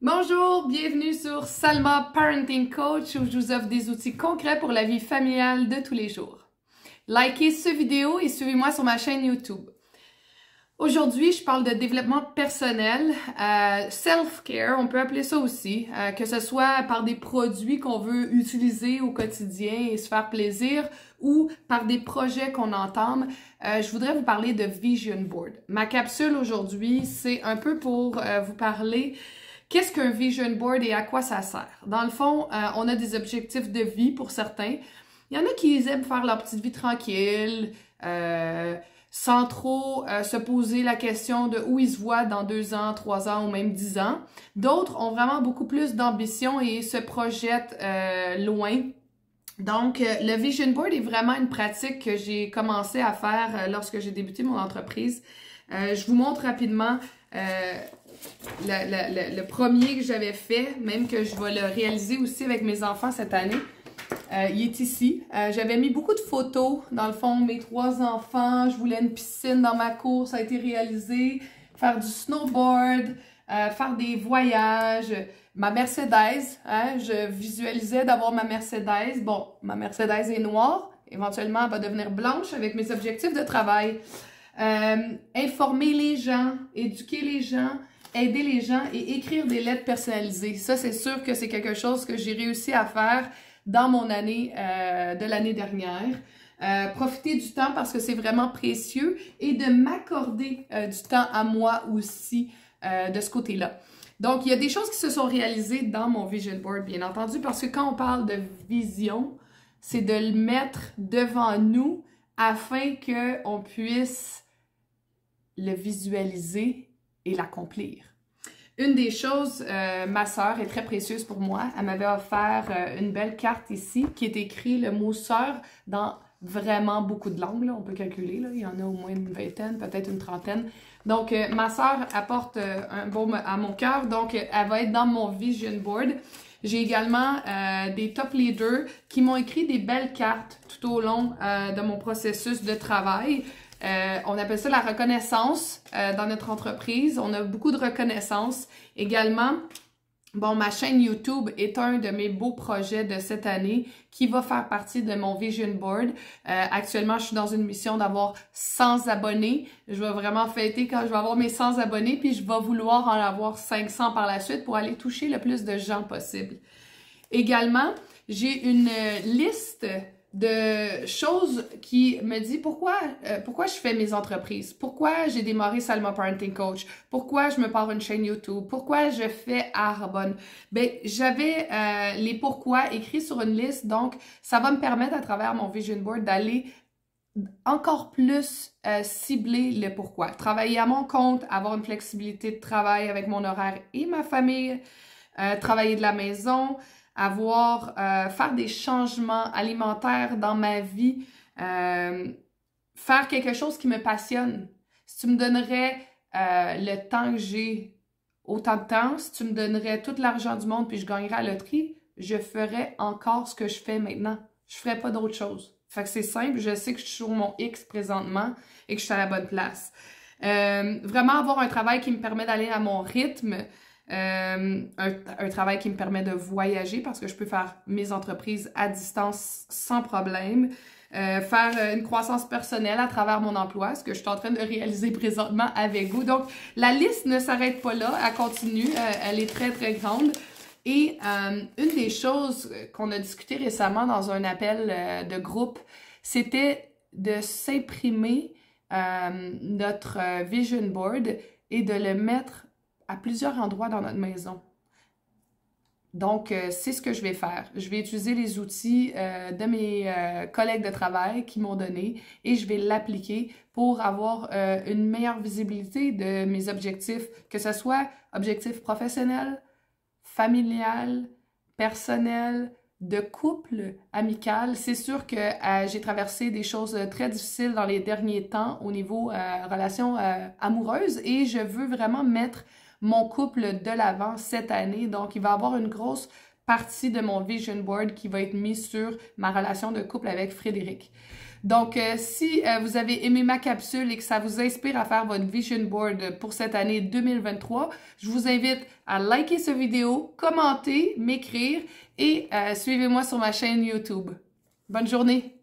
Bonjour, bienvenue sur Salma Parenting Coach où je vous offre des outils concrets pour la vie familiale de tous les jours. Likez cette vidéo et suivez-moi sur ma chaîne YouTube. Aujourd'hui, je parle de développement personnel, self-care, on peut appeler ça aussi, que ce soit par des produits qu'on veut utiliser au quotidien et se faire plaisir ou par des projets qu'on entame. Je voudrais vous parler de Vision Board. Ma capsule aujourd'hui, c'est un peu pour vous parler qu'est-ce qu'un Vision Board et à quoi ça sert. Dans le fond, on a des objectifs de vie pour certains. Il y en a qui aiment faire leur petite vie tranquille, sans trop se poser la question de où ils se voient dans 2 ans, 3 ans ou même 10 ans. D'autres ont vraiment beaucoup plus d'ambition et se projettent loin. Donc, le Vision Board est vraiment une pratique que j'ai commencé à faire lorsque j'ai débuté mon entreprise. Je vous montre rapidement le premier que j'avais fait, même que je vais le réaliser aussi avec mes enfants cette année. Il est ici. J'avais mis beaucoup de photos, dans le fond, mes 3 enfants. Je voulais une piscine dans ma cour, ça a été réalisé. Faire du snowboard, faire des voyages. Ma Mercedes, je visualisais d'avoir ma Mercedes. Bon, ma Mercedes est noire. Éventuellement, elle va devenir blanche avec mes objectifs de travail. Informer les gens, éduquer les gens, aider les gens et écrire des lettres personnalisées. Ça, c'est sûr que c'est quelque chose que j'ai réussi à faire dans mon année de l'année dernière. Profiter du temps parce que c'est vraiment précieux et de m'accorder du temps à moi aussi de ce côté-là. Donc, il y a des choses qui se sont réalisées dans mon Vision Board, bien entendu, parce que quand on parle de vision, c'est de le mettre devant nous afin qu'on puisse le visualiser et l'accomplir. Une des choses, ma sœur est très précieuse pour moi. Elle m'avait offert une belle carte ici qui est écrit le mot sœur dans vraiment beaucoup de langues. Là. On peut calculer, là. Il y en a au moins une vingtaine, peut-être une trentaine. Donc, ma sœur apporte un baume à mon cœur. Donc, elle va être dans mon Vision Board. J'ai également des top leaders qui m'ont écrit des belles cartes tout au long de mon processus de travail. On appelle ça la reconnaissance dans notre entreprise. On a beaucoup de reconnaissance. Également, bon, ma chaîne YouTube est un de mes beaux projets de cette année qui va faire partie de mon Vision Board. Actuellement, je suis dans une mission d'avoir 100 abonnés. Je vais vraiment fêter quand je vais avoir mes 100 abonnés, puis je vais vouloir en avoir 500 par la suite pour aller toucher le plus de gens possible. Également, j'ai une liste de choses qui me dit pourquoi je fais mes entreprises, pourquoi j'ai démarré Salma Parenting Coach, pourquoi je me pars une chaîne YouTube, pourquoi je fais Arbonne. Ben, j'avais les pourquoi écrits sur une liste, donc ça va me permettre à travers mon Vision Board d'aller encore plus cibler le pourquoi. Travailler à mon compte, avoir une flexibilité de travail avec mon horaire et ma famille, travailler de la maison, faire des changements alimentaires dans ma vie, faire quelque chose qui me passionne. Si tu me donnerais le temps que j'ai, autant de temps, si tu me donnerais tout l'argent du monde puis je gagnerais à la loterie, je ferais encore ce que je fais maintenant. Je ferais pas d'autre chose. Fait que c'est simple, je sais que je suis sur mon X présentement et que je suis à la bonne place. Vraiment avoir un travail qui me permet d'aller à mon rythme, un travail qui me permet de voyager parce que je peux faire mes entreprises à distance sans problème. Faire une croissance personnelle à travers mon emploi, ce que je suis en train de réaliser présentement avec vous. Donc, la liste ne s'arrête pas là, elle continue, elle est très, très grande. Et une des choses qu'on a discuté récemment dans un appel de groupe, c'était de s'imprimer notre Vision Board et de le mettre à plusieurs endroits dans notre maison. Donc, c'est ce que je vais faire. Je vais utiliser les outils de mes collègues de travail qui m'ont donné et je vais l'appliquer pour avoir une meilleure visibilité de mes objectifs, que ce soit objectifs professionnels, familial, personnel, de couple, amical. C'est sûr que j'ai traversé des choses très difficiles dans les derniers temps au niveau relations amoureuses et je veux vraiment mettre mon couple de l'avant cette année. Donc, il va y avoir une grosse partie de mon Vision Board qui va être mise sur ma relation de couple avec Frédéric. Donc, si vous avez aimé ma capsule et que ça vous inspire à faire votre vision board pour cette année 2023, je vous invite à liker cette vidéo, commenter, m'écrire et suivez-moi sur ma chaîne YouTube. Bonne journée!